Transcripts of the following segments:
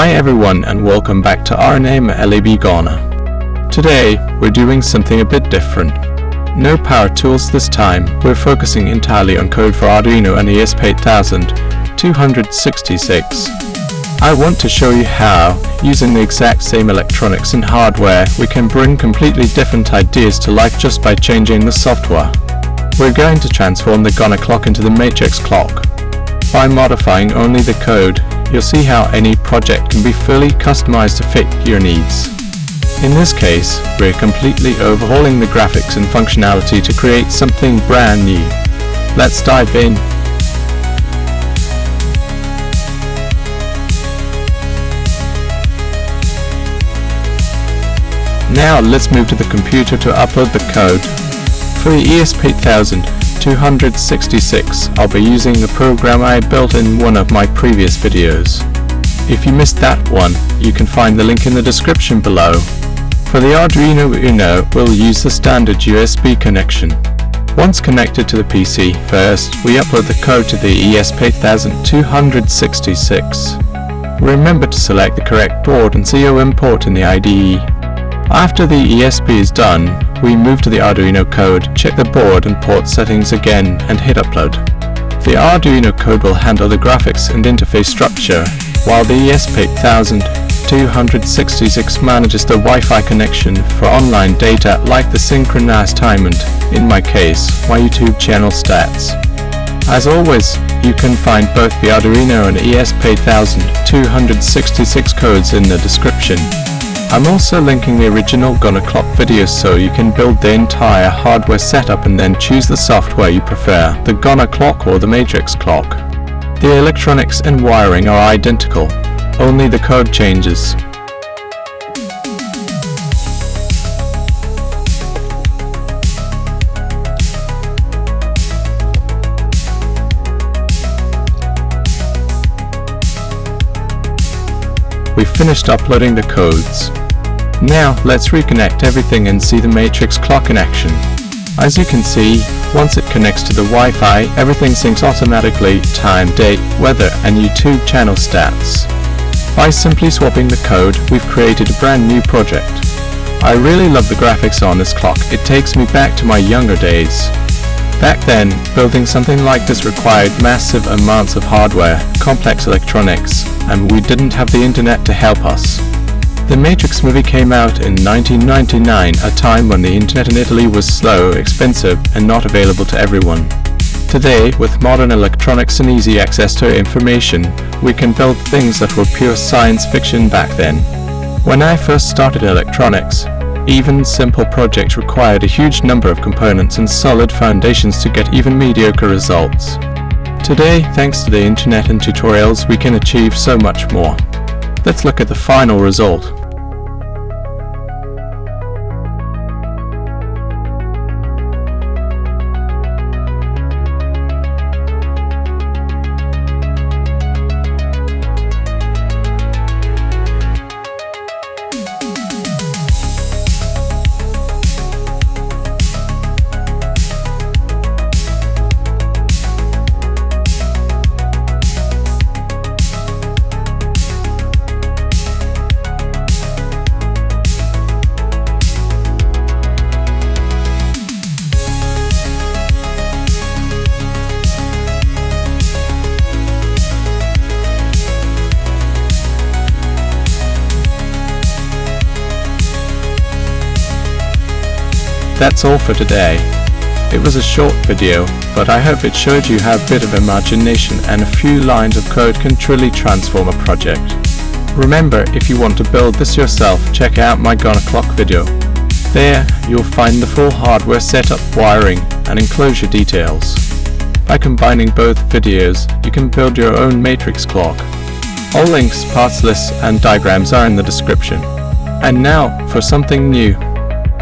Hi everyone and welcome back to R&M LAB GH. Today we're doing something a bit different. No power tools this time, we're focusing entirely on code for Arduino and ESP8266. I want to show you how, using the exact same electronics and hardware, we can bring completely different ideas to life just by changing the software. We're going to transform the GH clock into the matrix clock. By modifying only the code, you'll see how any project can be fully customized to fit your needs. In this case, we're completely overhauling the graphics and functionality to create something brand new. Let's dive in. Now let's move to the computer to upload the code. For the ESP8266, I'll be using the program I built in one of my previous videos. If you missed that one, you can find the link in the description below. For the Arduino Uno, we'll use the standard USB connection. Once connected to the PC, first we upload the code to the ESP8266. Remember to select the correct board and COM port in the IDE. After the ESP is done, we move to the Arduino code, check the board and port settings again, and hit upload. The Arduino code will handle the graphics and interface structure, while the ESP8266 manages the Wi-Fi connection for online data like the synchronized time and, in my case, my YouTube channel stats. As always, you can find both the Arduino and ESP8266 codes in the description. I'm also linking the original GH clock videos so you can build the entire hardware setup and then choose the software you prefer, the GH clock or the matrix clock. The electronics and wiring are identical, only the code changes. We finished uploading the codes. Now let's reconnect everything and see the matrix clock in action. As you can see, once it connects to the Wi-Fi, everything syncs automatically: time, date, weather and YouTube channel stats. By simply swapping the code, we've created a brand new project. I really love the graphics on this clock. It takes me back to my younger days. Back then, building something like this required massive amounts of hardware, complex electronics, and we didn't have the internet to help us. The Matrix movie came out in 1999, a time when the internet in Italy was slow, expensive, and not available to everyone. Today, with modern electronics and easy access to information, we can build things that were pure science fiction back then. When I first started electronics, even simple projects required a huge number of components and solid foundations to get even mediocre results. Today, thanks to the internet and tutorials, we can achieve so much more. Let's look at the final result. That's all for today. It was a short video, but I hope it showed you how a bit of imagination and a few lines of code can truly transform a project. Remember, if you want to build this yourself, check out my GH clock video. There, you'll find the full hardware setup, wiring, and enclosure details. By combining both videos, you can build your own matrix clock. All links, parts lists, and diagrams are in the description. And now, for something new.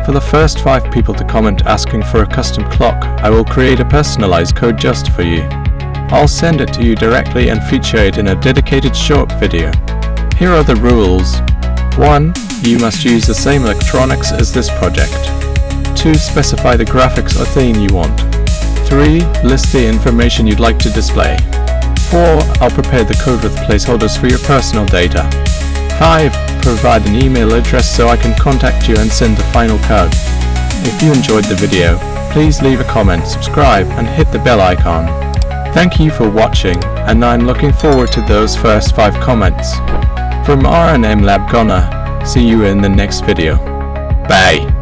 For the first 5 people to comment asking for a custom clock, I will create a personalized code just for you. I'll send it to you directly and feature it in a dedicated short video. Here are the rules. 1. You must use the same electronics as this project. 2. Specify the graphics or theme you want. 3. List the information you'd like to display. 4. I'll prepare the code with placeholders for your personal data. 5. Provide an email address so I can contact you and send the final code. If you enjoyed the video, please leave a comment, subscribe, and hit the bell icon. Thank you for watching, and I'm looking forward to those first 5 comments. From R&M LAB GH, see you in the next video. Bye.